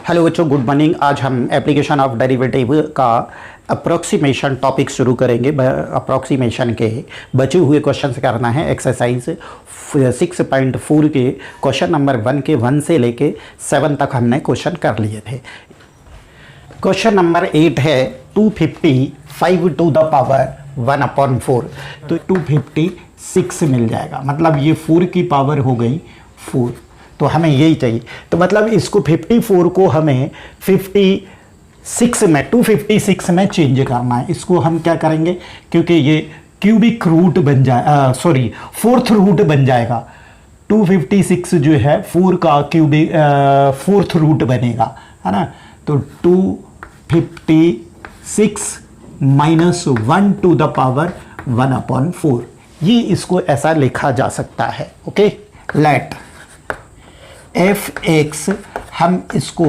Hello बच्चों, good morning. आज हम एप्लीकेशन ऑफ डेरिवेटिव का अप्रोक्सीमेशन टॉपिक शुरू करेंगे। अप्रोक्सीमेशन के बचे हुए क्वेश्चन करना है। एक्सरसाइज 6.4 के क्वेश्चन नंबर 1 के 1 से लेके 7 तक हमने क्वेश्चन कर लिए थे। क्वेश्चन नंबर 8 है 255 टू द पावर 1/4, तो 256 मिल जाएगा। मतलब ये 4 की पावर हो गई 4, तो हमें यही चाहिए। तो मतलब इसको 54 को हमें 256 में चेंज करना है। इसको हम क्या करेंगे, क्योंकि ये क्यूबिक रूट बन जाए, सॉरी फोर्थ रूट बन जाएगा। 256 जो है 4 का क्यूबिक फोर्थ रूट बनेगा, है ना। तो 256 माइनस 1 टू द पावर 1/4, ये इसको ऐसा लिखा जा सकता है। ओके, लेट f(x), हम इसको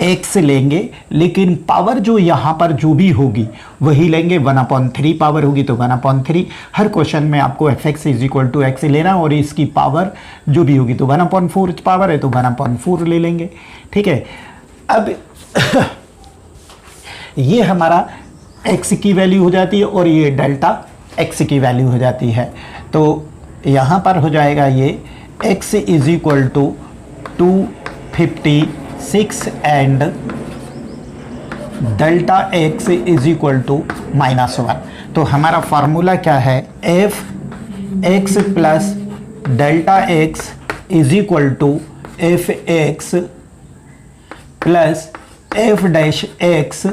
x लेंगे, लेकिन पावर जो यहाँ पर जो भी होगी वही लेंगे। 1/3 पावर होगी तो 1/3। हर क्वेश्चन में आपको fx = x लेना, और इसकी पावर जो भी होगी तो 1/4 पावर है तो 1/4 ले लेंगे। ठीक है, अब ये हमारा x की वैल्यू हो जाती है और ये डेल्टा x की वैल्यू हो जाती है। तो यहाँ पर हो जाएगा ये x = 256 एंड डेल्टा x = -1। तो हमारा फार्मूला क्या है, f(x) plus delta x = f(x) plus f'(x)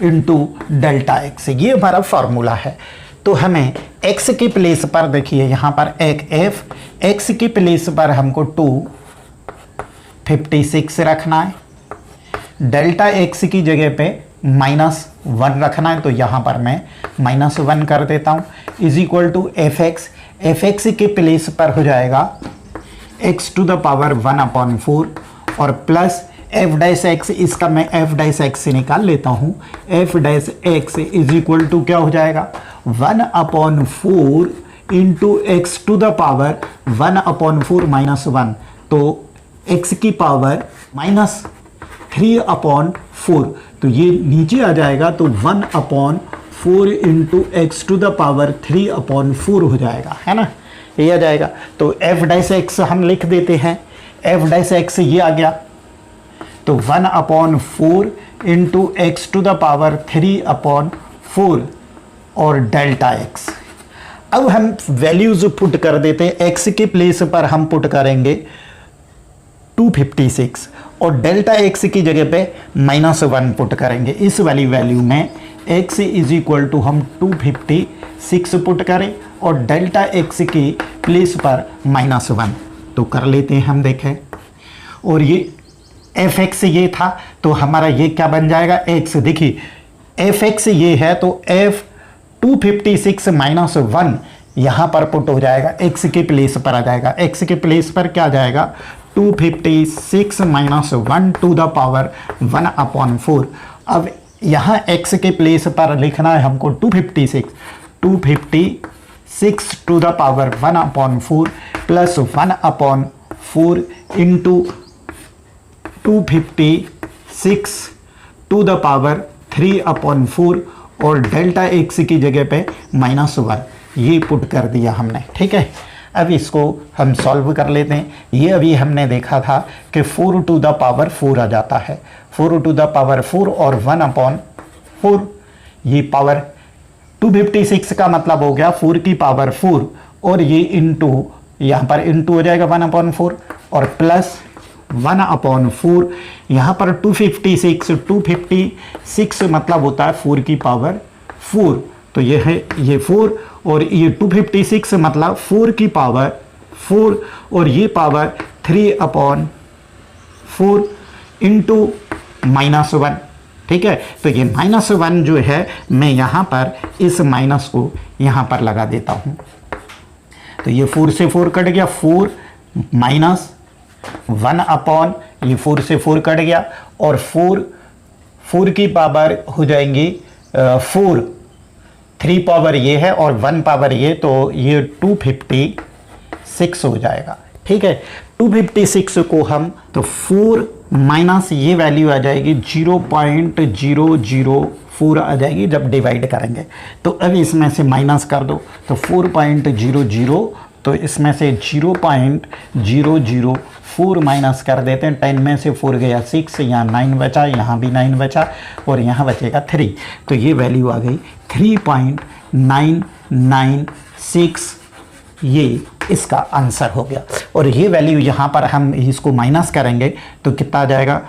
into delta x, ये हमारा फार्मूला है। तो हमें x के प्लेस पर देखिए, यहाँ पर एक x के प्लेस पर हमको 256 रखना है, डेल्टा x की जगह पे -1 रखना है। तो यहाँ पर मैं -1 कर देता हूँ, = fx के प्लेस पर हो जाएगा x⁴ 1/4 और प्लस f'(x), इसका मैं f'(x) निकाल लेता हूँ। f'(x) = क्या हो जाएगा, 1/4 इंटू x⁴ 1/4 -1, तो x की पावर -3/4, तो ये नीचे आ जाएगा। तो 1/4 इंटू x⁴ 3/4 हो जाएगा, है ना, ये आ जाएगा। तो f'(x) हम लिख देते हैं, f'(x) ये आ गया। तो 1/4 इंटू x⁴ 3/4 और डेल्टा x। अब हम वैल्यूज पुट कर देते हैं। x के प्लेस पर हम पुट करेंगे 256 और डेल्टा x की जगह पे -1 पुट करेंगे। इस वाली वैल्यू में x = हम 256 पुट करें और डेल्टा x की प्लेस पर -1, तो कर लेते हैं हम, देखें। और ये fx ये था, तो हमारा ये क्या बन जाएगा, x। देखिए fx ये है, तो f256 -1 यहाँ पर पुट हो जाएगा, x के प्लेस पर आ जाएगा। x के प्लेस पर क्या आ जाएगा, 256 -1 टू द पावर 1/4। अब यहाँ x के प्लेस पर लिखना है हमको 256 to the power 1/4 plus 1/4 into 256 to the power 3/4 और डेल्टा x की जगह पे -1, ये पुट कर दिया हमने। ठीक है, अब इसको हम सॉल्व कर लेते हैं। ये अभी हमने देखा था कि 4 टू द पावर 4 आ जाता है, 4 टू द पावर 4 और 1/4, ये पावर 256 का मतलब हो गया 4 की पावर 4, और ये इंटू, यहाँ पर इंटू हो जाएगा 1/4 और प्लस 1/4, यहाँ पर 256 मतलब होता है 4 की पावर 4, तो ये है ये 4, और ये 256 मतलब 4 की पावर 4 और ये पावर 3/4 इंटू -1। ठीक है, तो ये -1 जो है, मैं यहाँ पर इस माइनस को यहाँ पर लगा देता हूँ। तो ये 4 से 4 कट गया, 4 माइनस 1/, ये 4 से 4 कट गया, और 4 की पावर हो जाएंगी 4, 3 पावर ये है और 1 पावर ये, तो ये 256 हो जाएगा। ठीक है, 256 को हम, तो 4 माइनस ये वैल्यू आ जाएगी 0.004 आ जाएगी जब डिवाइड करेंगे। तो अब इसमें से माइनस कर दो तो 4.00, तो इसमें से 0.004 माइनस कर देते हैं। 10 में से 4 गया 6, यहाँ 9 बचा, यहाँ भी 9 बचा और यहाँ बचेगा 3। तो ये वैल्यू आ गई 3.996, ये इसका आंसर हो गया। और ये वैल्यू यहाँ पर हम इसको माइनस करेंगे तो कितना आ जाएगा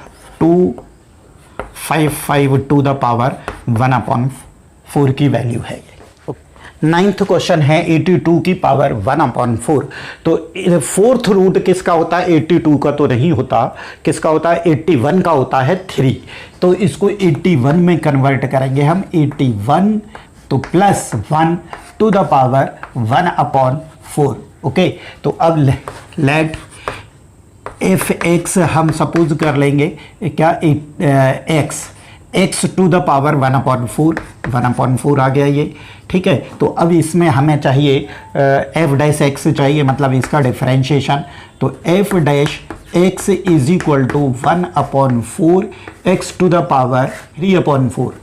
255 टू द पावर 1/4 की वैल्यू है ये। नाइन्थ क्वेश्चन है 82 की पावर 1/4। तो फोर्थ रूट किसका होता है? 82 का तो नहीं होता, किसका होता है? 81 का होता है 3। तो इसको 81 में कन्वर्ट करेंगे हम। 81 तो plus 1 to the power 1/4। Okay, तो अब लेट एफ एक्स हम सपोज कर लेंगे क्या, एक्स टू द पावर 1/4 आ गया ये। ठीक है, तो अब इसमें हमें चाहिए एफ डैश एक्स चाहिए, मतलब इसका डिफरेंशिएशन। तो F dash x is equal to 1/4 x to the power 3/4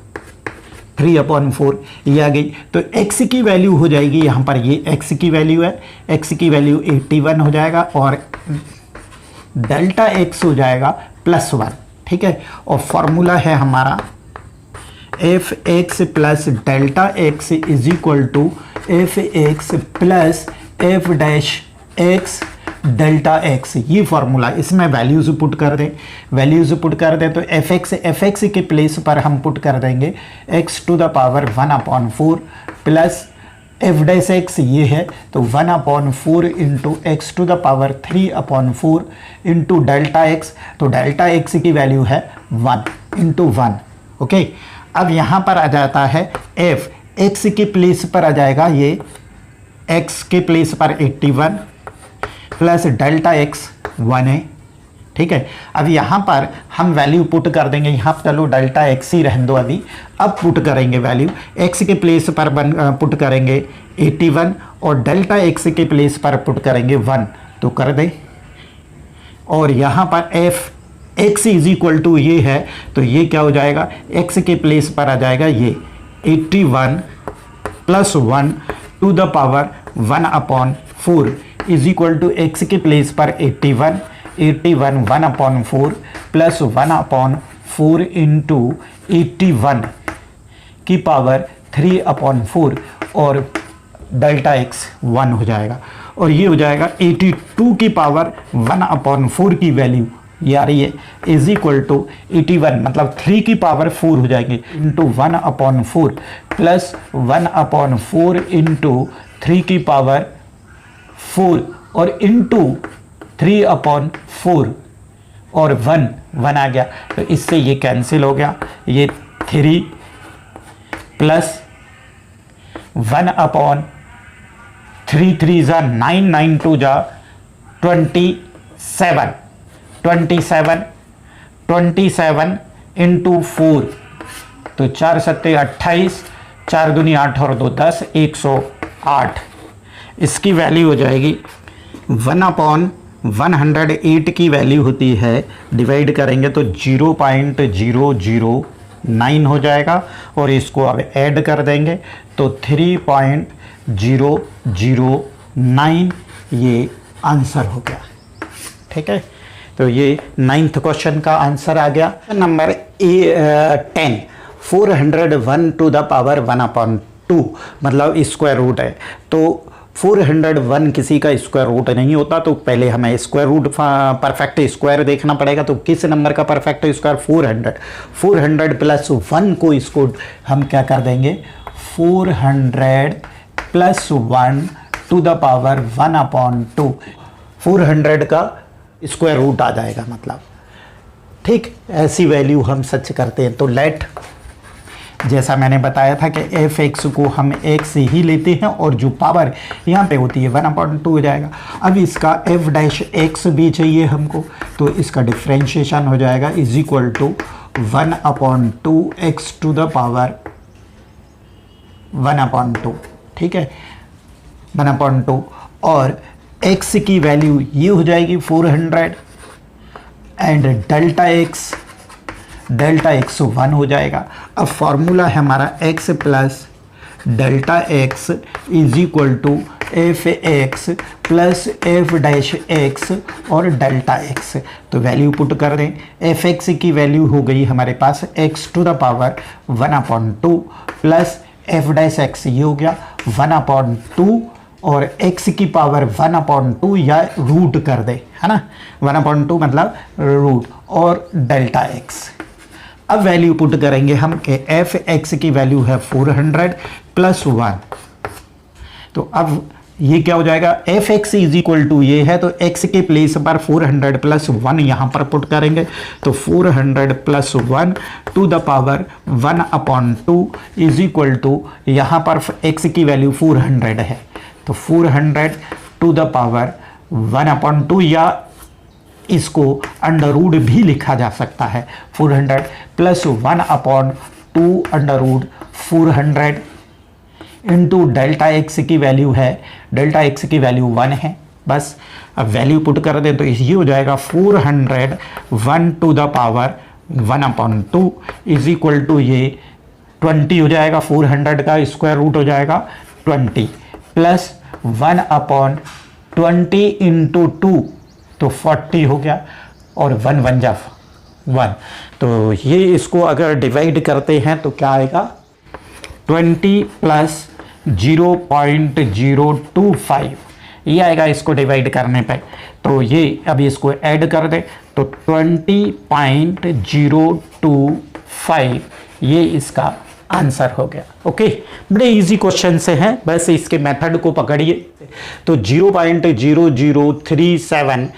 ये आ गई। तो x की वैल्यू हो जाएगी यहाँ पर, ये x की वैल्यू है, x की वैल्यू 81 हो जाएगा और डेल्टा x हो जाएगा +1। ठीक है, और फॉर्मूला है हमारा F x plus delta x is equal to F x plus F dash x delta X. ये फॉर्मूला, इसमें वैल्यूज पुट कर दें, तो एफ एक्स के प्लेस पर हम पुट कर देंगे X to the power 1/4 plus F dash x ये है, तो 1/4 into x to the power 3/4 into delta x. तो डेल्टा एक्स की वैल्यू है 1 इंटू 1। ओके, अब यहाँ पर आ जाता है एफ एक्स के प्लेस पर आ जाएगा, ये एक्स के प्लेस पर 81 प्लस डेल्टा एक्स 1 है। ठीक है, अब यहाँ पर हम वैल्यू पुट कर देंगे, यहाँ चलो डेल्टा एक्स ही रहने दो अभी। अब पुट करेंगे वैल्यू, एक्स के प्लेस पर पुट करेंगे 81 और डेल्टा एक्स के प्लेस पर पुट करेंगे 1, तो कर दे। और यहाँ पर F x is equal to ये है, तो ये क्या हो जाएगा, एक्स के प्लेस पर आ जाएगा ये 81 + 1 to the power 1/4 is equal to x के प्लेस पर 81 1/4 प्लस 1/4 इंटू 81 की पावर 3/4 और डेल्टा एक्स 1 हो जाएगा। और ये हो जाएगा 82 की पावर 1/4 की वैल्यू ये आ रही है इज इक्वल टू 81, मतलब 3 की पावर 4 हो जाएगी इंटू 1/4 प्लस 1/4 इंटू 3 की पावर 4 और इंटू 3/4 और 1 आ गया। तो इससे ये कैंसिल हो गया, ये 3 प्लस 1/3 3 जा 9 9 2 जा 27 इंटू 4, तो 4 7 28, 4 दूनी 8 और 2 10, 108। इसकी वैल्यू हो जाएगी 1/108 की वैल्यू होती है, डिवाइड करेंगे तो 0.009 हो जाएगा और इसको अब ऐड कर देंगे तो 3.009 ये आंसर हो गया। ठीक है, तो ये 9th क्वेश्चन का आंसर आ गया। नंबर 10 401 टू द पावर 1/2, मतलब स्क्वायर रूट है। तो 401 किसी का स्क्वायर रूट नहीं होता, तो पहले हमें स्क्वायर रूट परफेक्ट स्क्वायर देखना पड़ेगा। तो किस नंबर का परफेक्ट स्क्वायर? 400 प्लस 1 को इसको हम क्या कर देंगे 400 प्लस 1 टू द पावर 1/2। 400 का स्क्वायर रूट आ जाएगा मतलब। ठीक, ऐसी वैल्यू हम सच करते हैं। तो लेट, जैसा मैंने बताया था कि एफ एक्स को हम एक्स ही लेते हैं और जो पावर यहाँ पे होती है 1/2 हो जाएगा। अब इसका एफ डैश एक्स भी चाहिए हमको, तो इसका डिफ्रेंशिएशन हो जाएगा is equal to 1/2 X to the power 1/2। ठीक है, 1/2 और x की वैल्यू ये हो जाएगी 400 एंड डेल्टा एक्स 1 हो जाएगा। अब फॉर्मूला है हमारा x plus delta x is equal to F x plus F dash x और डेल्टा एक्स। तो वैल्यू पुट कर दें, एफ एक्स की वैल्यू हो गई हमारे पास x to the power 1/2 plus F dash x ये हो गया 1/2 और x की पावर 1/2 या रूट कर दे, है ना, 1/2 मतलब रूट और डेल्टा एक्स। अब वैल्यू पुट करेंगे हम कि एफ एक्स की वैल्यू है 400 प्लस 1। तो अब ये क्या हो जाएगा, F x is equal to ये है तो x के प्लेस पर 400 प्लस 1 यहाँ पर पुट करेंगे। तो 400 plus 1 to the power 1/2 is equal to यहाँ पर x की वैल्यू 400 है तो 400 टू द पावर 1/2 या इसको अंडर रूट भी लिखा जा सकता है 400 plus 1/2 under root 400 into delta X की वैल्यू है, डेल्टा एक्स की वैल्यू 1 है। बस अब वैल्यू पुट कर दें तो ये हो जाएगा 400 1 to the power 1/2 is equal to ये 20 हो जाएगा, 400 का स्क्वायर रूट हो जाएगा 20 प्लस 1/20 इंटू 2 तो 40 हो गया और 1 1 जा 1। तो ये इसको अगर डिवाइड करते हैं तो क्या आएगा 20 प्लस 0.025 ये आएगा इसको डिवाइड करने पे। तो ये अभी इसको ऐड कर दे तो 20.025 ये इसका आंसर हो गया। ओके, बड़े इजी क्वेश्चन से हैं, बस इसके मेथड को पकड़िए। तो 0.0037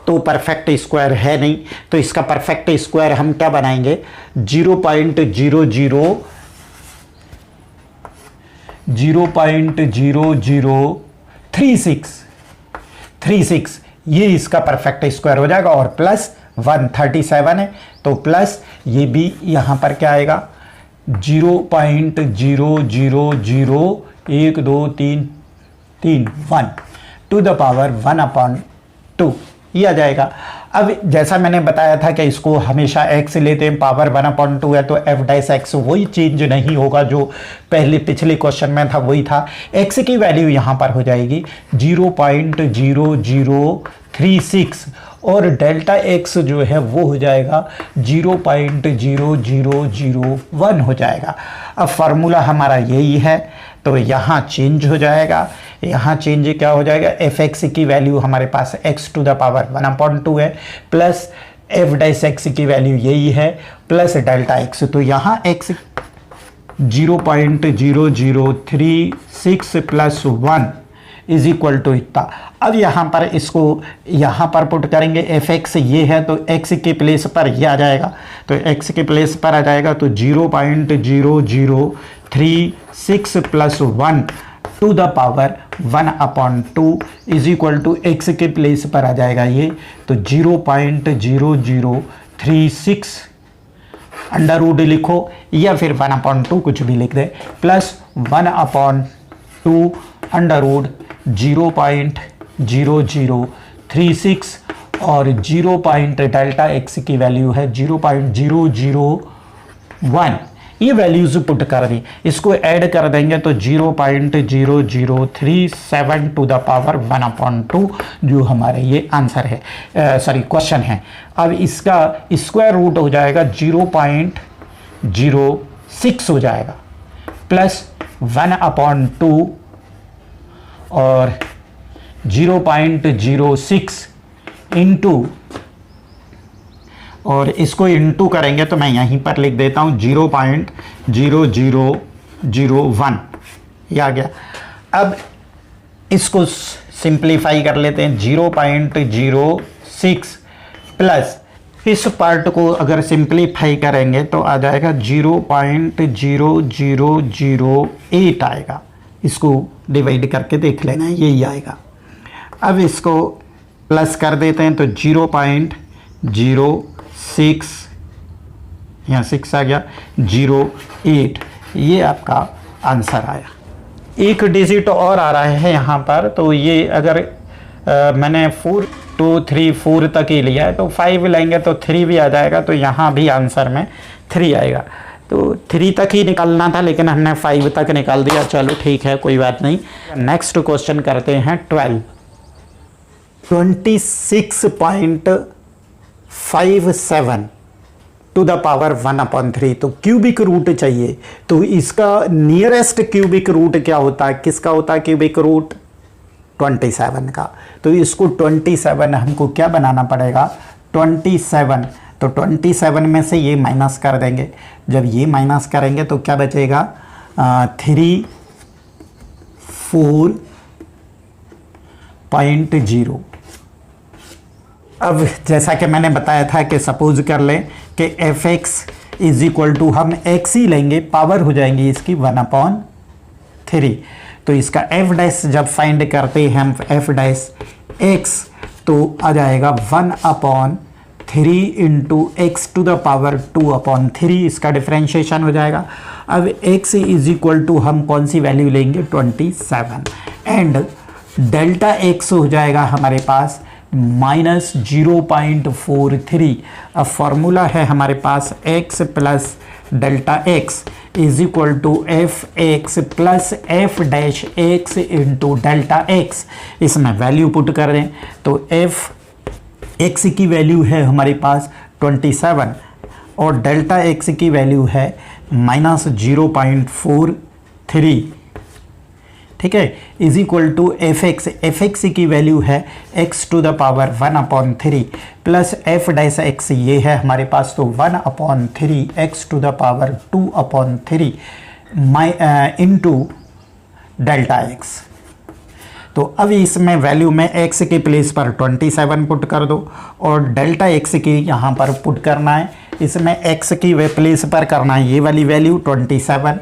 तो परफेक्ट स्क्वायर है नहीं, तो इसका परफेक्ट स्क्वायर हम क्या बनाएंगे 0.0036 ये इसका परफेक्ट स्क्वायर हो जाएगा और प्लस 137 है तो प्लस ये भी यहाँ पर क्या आएगा 0.00012331 टू द पावर 1/2 ये आ जाएगा। अब जैसा मैंने बताया था कि इसको हमेशा x लेते हैं, पावर 1/2 है तो f डैश x वही चेंज नहीं होगा जो पहले पिछले क्वेश्चन में था, वही था। x की वैल्यू यहाँ पर हो जाएगी 0.0036 और डेल्टा x जो है वो हो जाएगा 0.0001 हो जाएगा। अब फार्मूला हमारा यही है तो यहाँ चेंज हो जाएगा, यहाँ चेंज क्या हो जाएगा एफ एक्स की वैल्यू हमारे पास x टू द पावर 1/2 है प्लस एफ डैश एक्स की वैल्यू यही है प्लस डेल्टा x। तो यहाँ x 0.0036 plus 1 is equal to इतना। अब यहाँ पर इसको यहाँ पर पुट करेंगे, एफ एक्स ये है तो x के प्लेस पर ये आ जाएगा, तो x के प्लेस पर आ जाएगा तो 0.0036 plus 1 to the power 1/2 is equal to x के प्लेस पर आ जाएगा ये तो 0.0036 अंडर रूट लिखो या फिर 1/2 कुछ भी लिख दे प्लस 1/2 अंडर रूट 0.0036 और 0. डेल्टा x की वैल्यू है 0.001 ये वैल्यूज पुट कर दी, इसको ऐड कर देंगे तो 0.0037 टू द पावर 1/2 जो हमारे ये आंसर है, सॉरी क्वेश्चन है। अब इसका स्क्वायर रूट हो जाएगा 0.06 हो जाएगा प्लस 1/2 और 0.06 इंटू और इसको इंटू करेंगे तो मैं यहीं पर लिख देता हूँ 0.0001 ये आ गया। अब इसको सिंप्लीफाई कर लेते हैं 0.06 प्लस इस पार्ट को अगर सिंप्लीफाई करेंगे तो आ जाएगा 0.0008 आएगा। इसको डिवाइड करके देख लेना यही आएगा। अब इसको प्लस कर देते हैं तो 0.06 यहाँ 6 आ गया 08 ये आपका आंसर आया। एक डिजिट और आ रहा है यहाँ पर तो ये अगर मैंने 4 2 3 4 तक ही लिया है, तो 5 लेंगे तो 3 भी आ जाएगा, तो यहाँ भी आंसर में 3 आएगा। तो 3 तक ही निकालना था लेकिन हमने 5 तक निकाल दिया, चलो ठीक है कोई बात नहीं। नेक्स्ट क्वेश्चन करते हैं 26.57 टू द पावर 1/3। तो क्यूबिक रूट चाहिए, तो इसका नियरेस्ट क्यूबिक रूट क्या होता है, किसका होता है क्यूबिक रूट? 27 का। तो इसको 27 हमको क्या बनाना पड़ेगा? 27। तो 27 में से ये माइनस कर देंगे, जब ये माइनस करेंगे तो क्या बचेगा? 34.0। अब जैसा कि मैंने बताया था कि सपोज कर लें कि fx इज इक्वल टू, हम x ही लेंगे, पावर हो जाएंगी इसकी 1/3। तो इसका f डैश जब फाइंड करते हैं हम f डैश x, तो आ जाएगा 1/3 into x to the power 2/3, इसका डिफ्रेंशिएशन हो जाएगा। अब x इज इक्वल टू हम कौन सी वैल्यू लेंगे? 27, एंड डेल्टा x हो जाएगा हमारे पास -0.43। अब फॉर्मूला है हमारे पास x plus delta x is equal to F x plus F dash x into delta x। इसमें वैल्यू पुट कर दें तो एफ एक्स की वैल्यू है हमारे पास 27 और डेल्टा x की वैल्यू है -0.43, ठीक है, is equal to F x की वैल्यू है x to the power 1/3 plus F dash x ये है हमारे पास, तो 1/3 x to the power 2/3 into delta x। तो अब इसमें वैल्यू में x के प्लेस पर 27 पुट कर दो और डेल्टा x की यहाँ पर पुट करना है, इसमें x की प्लेस पर करना है ये वाली वैल्यू 27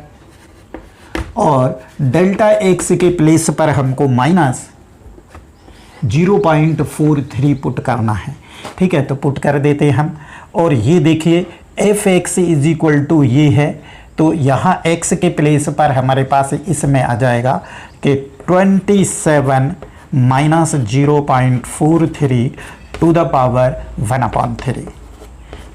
और डेल्टा x के प्लेस पर हमको -0.43 पुट करना है, ठीक है। तो पुट कर देते हैं हम और ये देखिए F x is equal to ये है, तो यहाँ x के प्लेस पर हमारे पास इसमें आ जाएगा कि 27 minus 0.43 to the power 1/3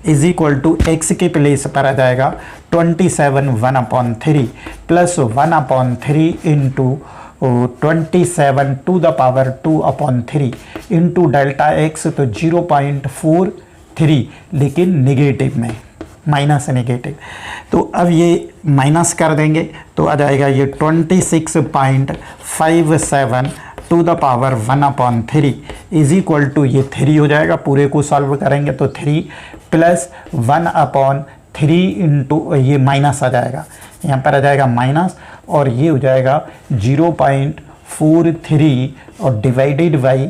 is equal to x के प्लेस पर आ जाएगा 27 1/3 plus 1/3 into 27 to the power 2/3 into delta x, तो 0.43 लेकिन नेगेटिव में, माइनस नेगेटिव। तो अब ये माइनस कर देंगे तो आ जाएगा ये 26.57 to the power 1/3 is equal to ये 3 हो जाएगा, पूरे को सॉल्व करेंगे तो 3 प्लस 1/3 इंटू ये माइनस आ जाएगा, यहाँ पर आ जाएगा माइनस और ये हो जाएगा 0.43 और डिवाइडेड बाई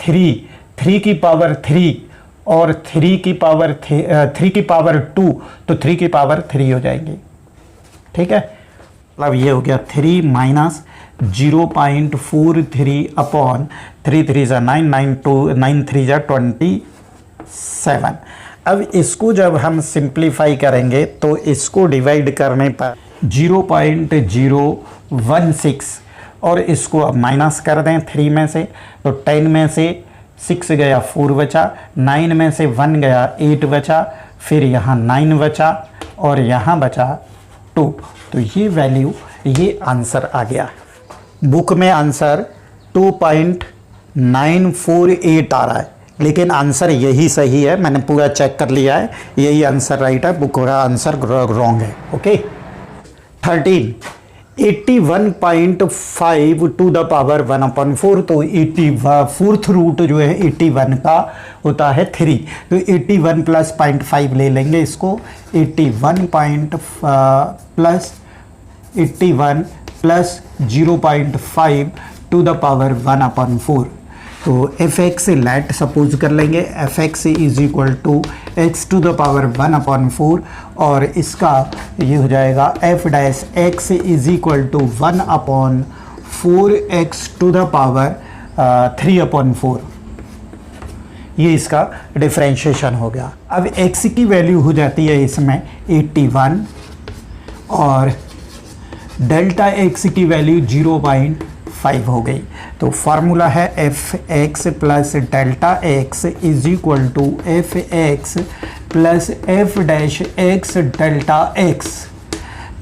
3 की पावर 3 और 3 की पावर 2, तो 3 की पावर 3 हो जाएंगे, ठीक है। मतलब ये हो गया 3 माइनस 0.43 अपॉन 3 3 9 9 3 27। अब इसको जब हम सिंप्लीफाई करेंगे तो इसको डिवाइड करने पर 0.016 और इसको अब माइनस कर दें 3 में से, तो 10 में से 6 गया 4 बचा, 9 में से 1 गया 8 बचा, फिर यहाँ 9 बचा और यहाँ बचा 2। तो ये वैल्यू, ये आंसर आ गया। बुक में आंसर 2.948 आ रहा है, लेकिन आंसर यही सही है, मैंने पूरा चेक कर लिया है, यही आंसर राइट है, बुक का आंसर रॉन्ग है। ओके 13 81.5 टू द पावर 1/4, तो 84th रूट जो है 81 का होता है 3, तो 81 प्लस 0.5 ले लेंगे इसको, 81 प्लस 0.5 टू द पावर 1/4। तो एफ एक्स लेट सपोज कर लेंगे, f x is equal to x to the power 1/4 और इसका ये हो जाएगा f dash x is equal to 1/4 x to the power 3/4। ये इसका डिफ्रेंशिएशन हो गया। अब x की वैल्यू हो जाती है इसमें 81 और डेल्टा x की वैल्यू 5 हो गई। तो फार्मूला है f x plus delta x is equal to F x plus F dash x delta x.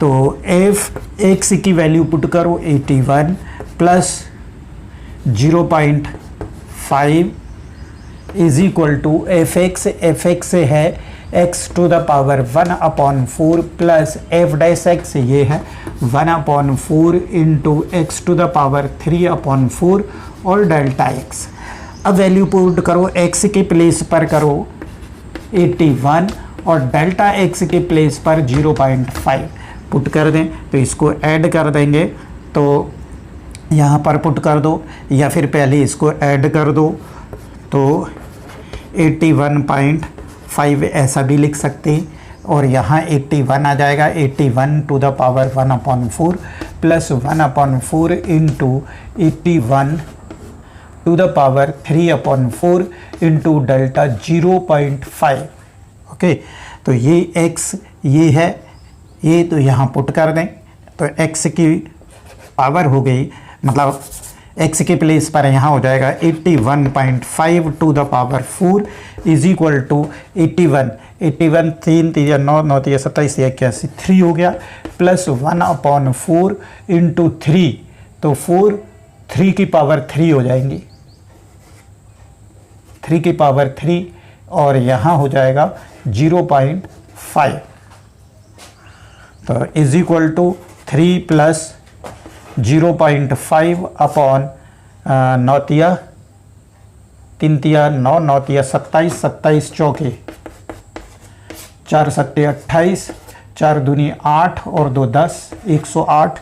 तो एफ एक्स की वैल्यू पुट करो 81 plus 0.5 is equal to F x है x to the power 1/4 plus F dash x ये है 1/4 into x to the power 3/4 और delta x. अब value put करो, x के प्लेस पर करो 81 और डेल्टा एक्स के प्लेस पर 0.5 पुट कर दें। तो इसको ऐड कर देंगे, तो यहाँ पर पुट कर दो या फिर पहले इसको ऐड कर दो। तो 81.5 ऐसा भी लिख सकते हैं और यहाँ 81 आ जाएगा 81 to the power 1/4 plus 1/4 into 81 to the power 3/4 into delta 0.5। Okay, तो ये x ये है, ये तो यहाँ पुट कर दें। तो x की पावर हो गई, मतलब x के प्लेस पर यहाँ हो जाएगा 81.5 to the power 4 is equal to 81 3 3 9 9 3 27 81 3 हो गया प्लस 1/4 इंटू 3। तो 3 की पावर 3 हो जाएंगी, 3 की पावर 3 और यहाँ हो जाएगा 0.5। तो is equal to 3 plus 0.5 upon 9 तिया 3 तिया 9 9 तिया 27 27 चौके 4 सत्ते 28 4 दूनी 8 और 2 10 108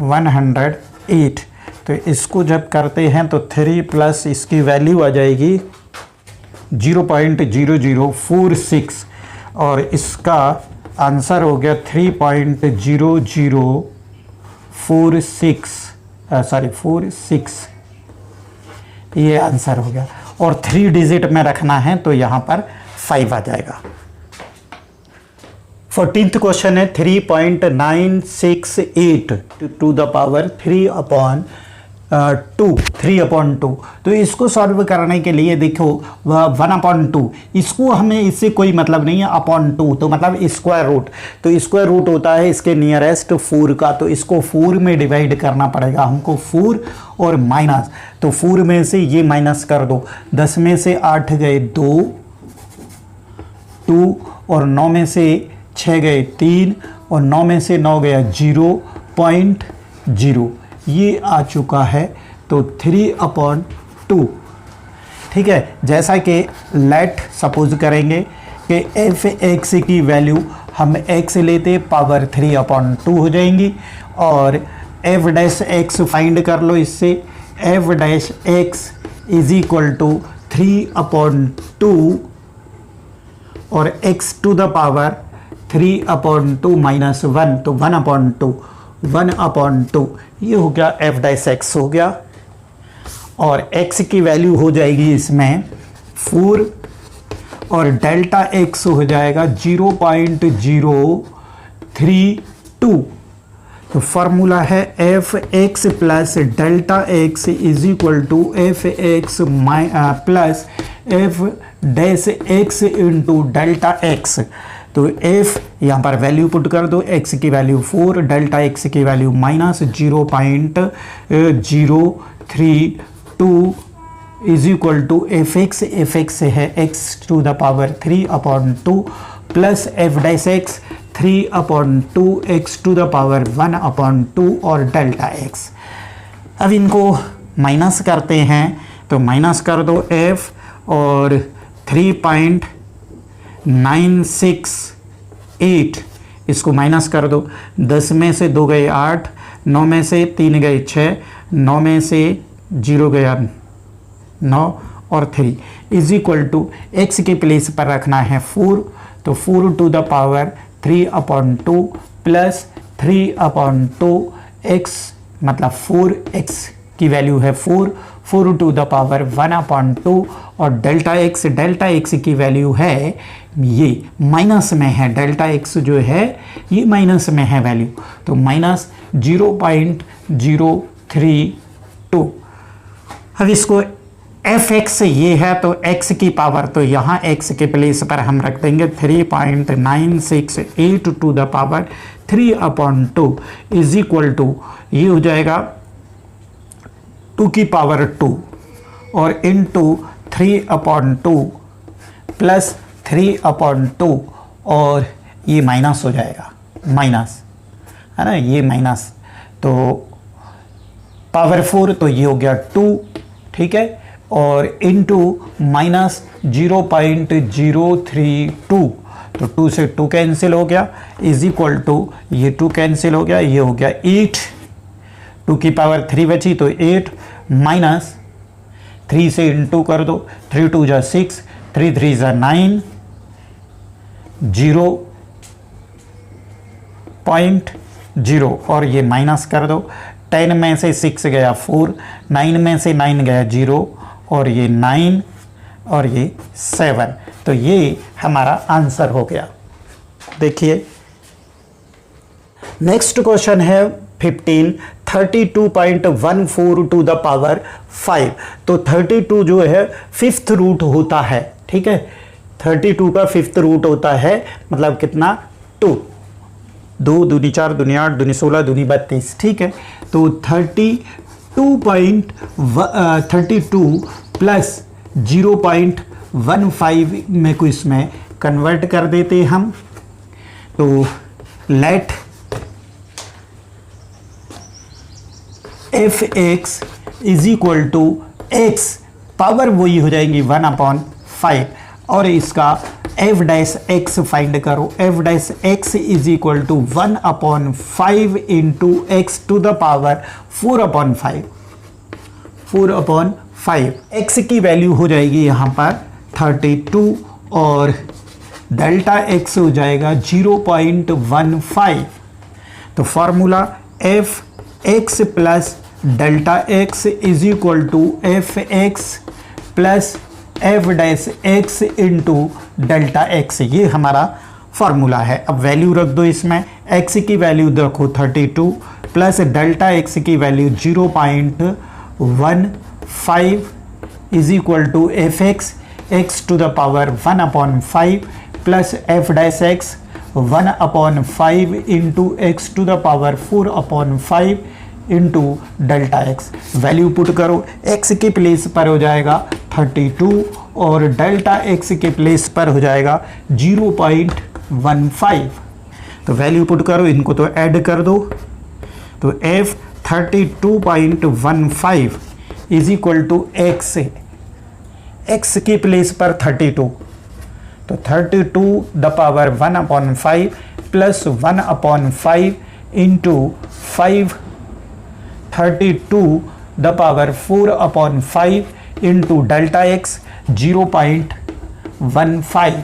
108। तो इसको जब करते हैं तो 3 प्लस इसकी वैल्यू आ जाएगी 0.0046 और इसका आंसर हो गया 3.0046 ये आंसर हो गया। और 3 डिजिट में रखना है तो यहाँ पर 5 आ जाएगा। 14th क्वेश्चन है 3.968 टू द पावर 3/2। तो इसको सॉल्व करने के लिए देखो 1/2 इसको हमें इससे कोई मतलब नहीं है, अपॉन 2 तो मतलब स्क्वायर रूट। तो स्क्वायर रूट होता है इसके नियरेस्ट 4 का, तो इसको 4 में डिवाइड करना पड़ेगा हमको 4 और माइनस। तो 4 में से ये माइनस कर दो, 10 में से 8 गए 2 और 9 में से 6 गए 3 और 9 में से 9 गया 0.0 ये आ चुका है। तो 3/2 ठीक है। जैसा कि लेट सपोज करेंगे कि एफ एक्स की वैल्यू हम x लेते पावर 3/2 हो जाएंगी और एफ डैश एक्स फाइंड कर लो इससे। F dash x is equal to 3/2 और x to the power 3/2 minus 1 तो 1/2 ये हो गया एफ डैश एक्स हो गया और x की वैल्यू हो जाएगी इसमें 4 और डेल्टा x हो जाएगा 0.032। तो फार्मूला है f x plus delta x is equal to F x plus F dash x into delta x. तो f यहाँ पर वैल्यू पुट कर दो, x की वैल्यू 4 डेल्टा x की value minus 0.032 is equal to F x है x to the power 3/2 plus F dash x 3/2 x to the power 1/2 और delta x। अब इनको माइनस करते हैं तो माइनस कर दो f और 3.968 इसको माइनस कर दो। 10 में से 2 गए 8, 9 में से 3 गए 6, 9 में से 0 गया 9 और 3 इज इक्वल टू एक्स के प्लेस पर रखना है 4 तो 4 to the power 3/2 plus 3/2 x मतलब 4x की वैल्यू है 4 टू द पावर 1/2 और डेल्टा एक्स की वैल्यू है ये माइनस में है। डेल्टा एक्स जो है ये माइनस में है वैल्यू, तो माइनस 0.032 3 2। अब इसको fx ये है तो x की पावर, तो यहाँ x के प्लेस पर हम रख देंगे 3.968 to the power 3/2 is equal to, ये हो जाएगा 2 की पावर 2 और इंटू 3/2 प्लस 3/2 और ये माइनस हो जाएगा, माइनस है ना, ये माइनस, तो पावर 4 तो ये हो गया 2, ठीक है, और इनटू माइनस 0.032, तो 2 से 2 कैंसिल हो गया, इज इक्वल टू ये 2 कैंसिल हो गया, ये हो गया 8, 2 की पावर 3 बची तो 8 माइनस 3 से इंटू कर दो, 3 2 जा 6, 3 3 जा 9, 0.0 और ये माइनस कर दो, 10 में से 6 गया 4, 9 में से 9 गया 0 और ये 9 और ये 7, तो ये हमारा आंसर हो गया। देखिए नेक्स्ट क्वेश्चन है 15, 32.14 टू द पावर 5। तो 32 जो है 5th रूट होता है, ठीक है, 32 का 5th रूट होता है, मतलब कितना 2, 2 दूनी 4 दूनी 8 दूनी 16 दूनी 32, ठीक है, तो 32 प्लस 0.15 में को इसमें कन्वर्ट कर देते हम, तो let fx is equal to x, power वही हो जाएंगी 1/5 और इसका f डैश x फाइंड करो, f dash x is equal to 1/5 into x to the power 4/5, 4/5, x की वैल्यू हो जाएगी यहाँ पर 32 और डेल्टा x हो जाएगा 0.15, तो formula f x plus delta x is equal to F x plus F dash x into delta x, ये हमारा फॉर्मूला है। अब वैल्यू रख दो इसमें, x की वैल्यू रखो 32 प्लस डेल्टा x की value 0.15 is equal to F x x to the power 1/5 plus F dash x 1/5 into x to the power 4/5 into delta x. Value put करो, x के place पर हो जाएगा 32 और delta x के place पर हो जाएगा 0.15, तो वैल्यू पुट करो, इनको तो ऐड कर दो, तो f 32.15 is equal to x, x के प्लेस पर 32, तो 32 the power 1/5 plus 1/5 into 5, 32 the power 4/5 into delta x 0.15।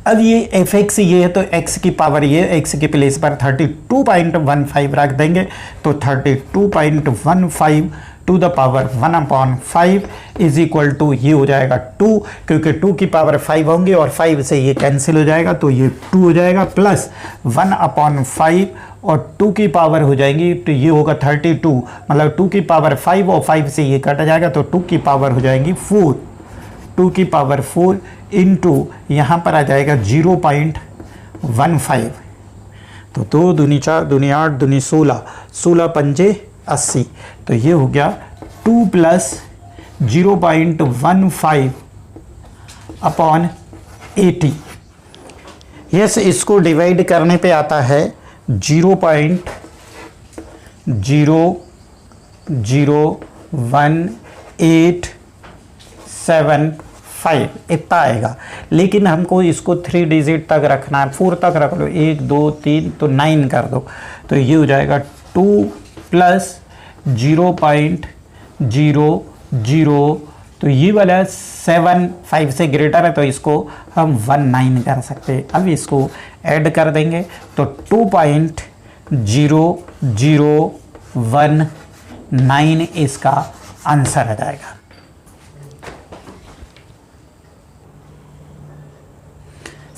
अब ये एफ एक्स ये है तो x की पावर ये x के प्लेस पर 32.15 रख देंगे, तो 32.15 to the power 1/5 is equal to ये हो जाएगा 2, क्योंकि 2 की पावर 5 होंगे और 5 से ये कैंसिल हो जाएगा, तो ये 2 हो जाएगा प्लस 1/5 और 2 की पावर हो जाएंगी, तो ये होगा 32, मतलब 2 की पावर 5 और 5 से ये कट जाएगा, तो 2 की पावर हो जाएंगी 4, 2 की पावर 4 इंटू यहाँ पर आ जाएगा 0.15, तो 2 दूनी 4 दूनी 8 दूनी 16, 16 पंजे 80, तो ये हो गया 2 प्लस 0.15 अपॉन 80। यस, इसको डिवाइड करने पे आता है 0.00185 इतना आएगा, लेकिन हमको इसको 3 डिजिट तक रखना है, 4 तक रख लो, 1 2 3 तो 9 कर दो, तो ये हो जाएगा 2 प्लस 0.00, तो ये वाला 7 5 से ग्रेटर है, तो इसको हम 19 कर सकते हैं। अब इसको ऐड कर देंगे तो 2.0019 इसका आंसर आ जाएगा।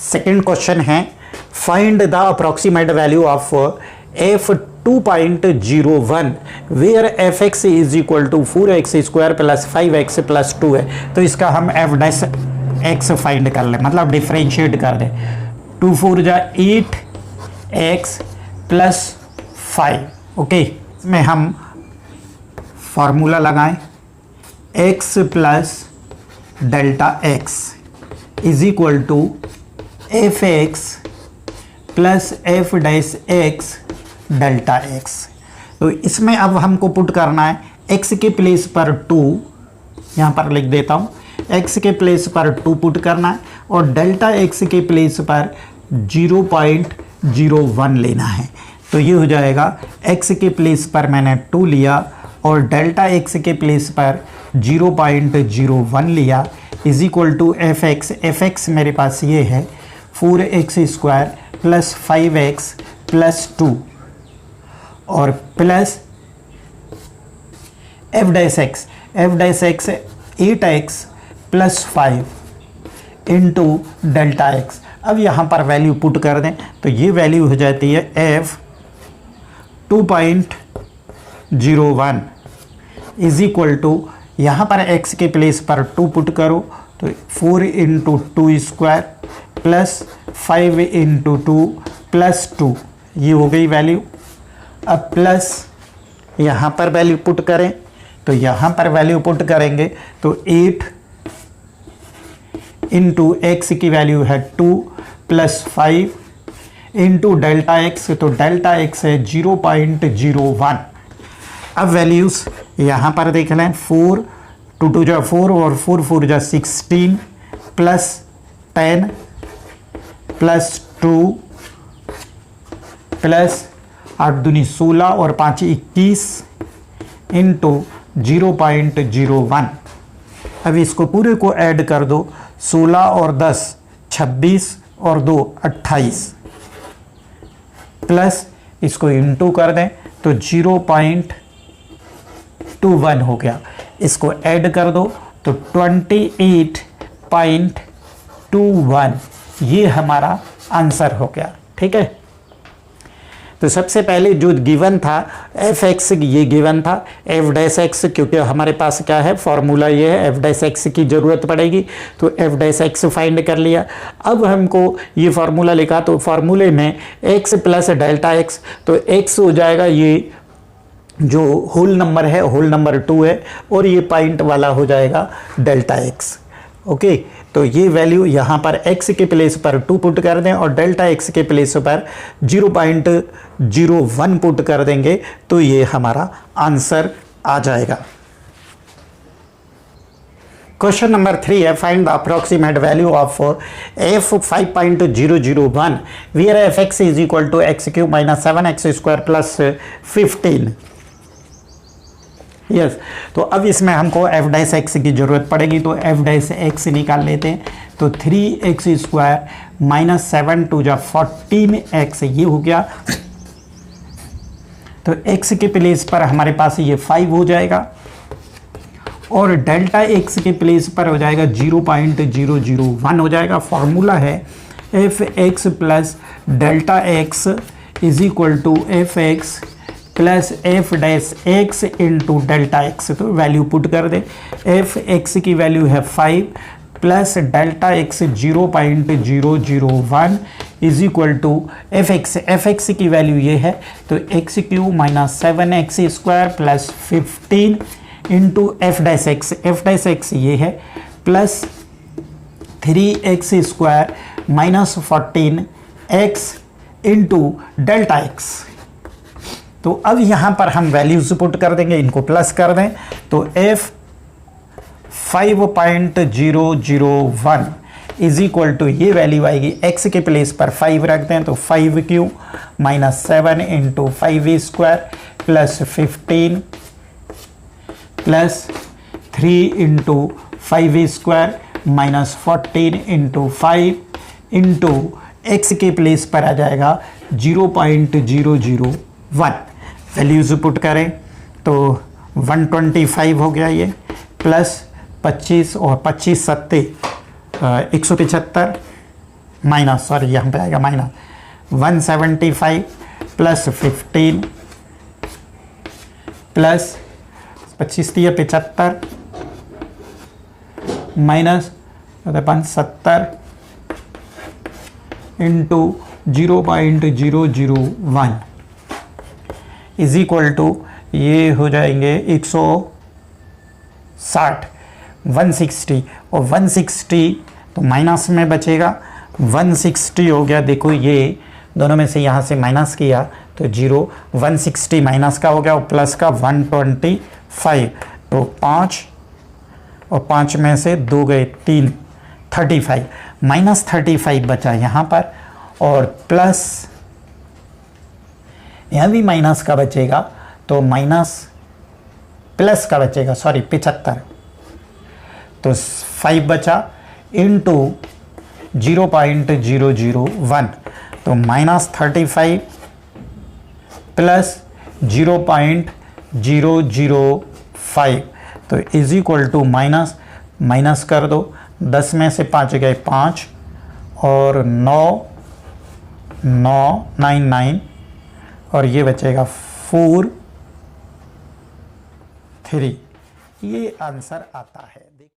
सेकंड क्वेश्चन है, find the approximate value of 2.01 where f x is equal to 4x square plus 5x plus 2 है। तो इसका हम एफ डैश एक्स फाइंड कर लें, मतलब डिफ्रेंशिएट कर दें। 2 4 जा 8x प्लस 5। ओके, इसमें हम फॉर्मूला लगाएं, x plus delta x is equal to F x plus F dash x delta x. तो इसमें अब हमको पुट करना है x के प्लेस पर 2, यहाँ पर लिख देता हूँ, x के प्लेस पर 2 पुट करना है और डेल्टा x के प्लेस पर 0.01 लेना है। तो ये हो जाएगा x के प्लेस पर मैंने 2 लिया और डेल्टा x के प्लेस पर 0.01 लिया is equal to F x मेरे पास ये है 4x square plus 5x plus 2 और plus F dash x 8x plus 5 into delta x. अब यहाँ पर वैल्यू पुट कर दें तो ये वैल्यू हो जाती है एफ 2.01 इज इक्वल टू, यहाँ पर x के प्लेस पर 2 पुट करो तो 4 into 2 square plus 5 into 2 plus 2, ये हो गई वैल्यू। अब प्लस यहाँ पर वैल्यू पुट करें तो यहाँ पर वैल्यू पुट करेंगे तो 8 इंटू एक्स की वैल्यू है 2 प्लस 5 इंटू डेल्टा एक्स, तो डेल्टा एक्स है 0.01। अब वैल्यूज़ यहाँ पर देख लें, 4 2 2 जा 4 और 4 4 जा 16 प्लस 10 प्लस 2 प्लस 8 दूनी 16 और 5 21 इंटू 0.01। अब इसको पूरे को ऐड कर दो, 16 और 10 26 और 2 28 प्लस इसको इंटू कर दें तो 0.21 हो गया। इसको ऐड कर दो तो 28.21, ये हमारा आंसर हो गया। ठीक है, तो सबसे पहले जो गिवन था एफ एक्स, ये गिवन था एफ डैश एक्स, क्योंकि हमारे पास क्या है फॉर्मूला ये है, एफ डैश एक्स की ज़रूरत पड़ेगी तो एफ डैश एक्स फाइंड कर लिया। अब हमको ये फार्मूला लिखा तो फार्मूले में एक्स प्लस डेल्टा एक्स, तो एक्स हो जाएगा ये जो होल नंबर है, होल नंबर 2 है, और ये पॉइंट वाला हो जाएगा डेल्टा एक्स। ओके, तो ये वैल्यू यहाँ पर x के प्लेस पर 2 पुट कर दें और डेल्टा x के प्लेस पर 0.01 पुट कर देंगे तो ये हमारा आंसर आ जाएगा। क्वेश्चन नंबर 3 है, find the approximate value of f 5.001 where f x is equal to x cube minus 7x square plus 15। Yes, तो अब इसमें हमको एफ डैश एक्स की ज़रूरत पड़ेगी, तो एफ डैश एक्स निकाल लेते हैं। तो 3x स्क्वायर माइनस 7 2 जा 14x, ये हो गया। तो x के प्लेस पर हमारे पास ये 5 हो जाएगा और डेल्टा x के प्लेस पर हो जाएगा 0.001 हो जाएगा। फॉर्मूला है f x plus delta x is equal to F x plus F dash x into delta x. तो वैल्यू पुट कर दे, एफ एक्स की वैल्यू है 5 plus delta x 0.001 is equal to F x की value ये है, तो x cube minus 7x square plus 15 into f dash x ये है plus 3x square minus 14x into delta x. तो अब यहाँ पर हम वैल्यूज पुट कर देंगे, इनको प्लस कर दें तो f 5.001 इज इक्वल टू, ये वैल्यू आएगी x के प्लेस पर 5 रख दें तो 5 cube minus 7 into 5 square plus 15 plus 3 into 5 square minus 14 into 5 into x के प्लेस पर आ जाएगा 0.001। वैल्यूज पुट करें तो 125 हो गया ये, प्लस 25 और 25 सत्ते 175 माइनस, सॉरी यहाँ पे आएगा माइनस 175 प्लस 15 प्लस 25 दिया 75 minus 70 into 0.001 is equal to ये हो जाएंगे 160 160 और 160 तो माइनस में बचेगा 160 हो गया। देखो ये दोनों में से यहाँ से माइनस किया तो 160 माइनस का हो गया और प्लस का 125 तो 5 और 5 में से 2 गए 3 35 माइनस 35 बचा यहाँ पर और प्लस यहाँ भी माइनस का बचेगा तो प्लस का बचेगा 75 तो 5 बचा इंटू 0.001 तो -35 प्लस 0.005 तो इज इक्वल टू माइनस कर दो 10 में से 5 गए 5 और 9 और ये बचेगा 4 3 ये आंसर आता है।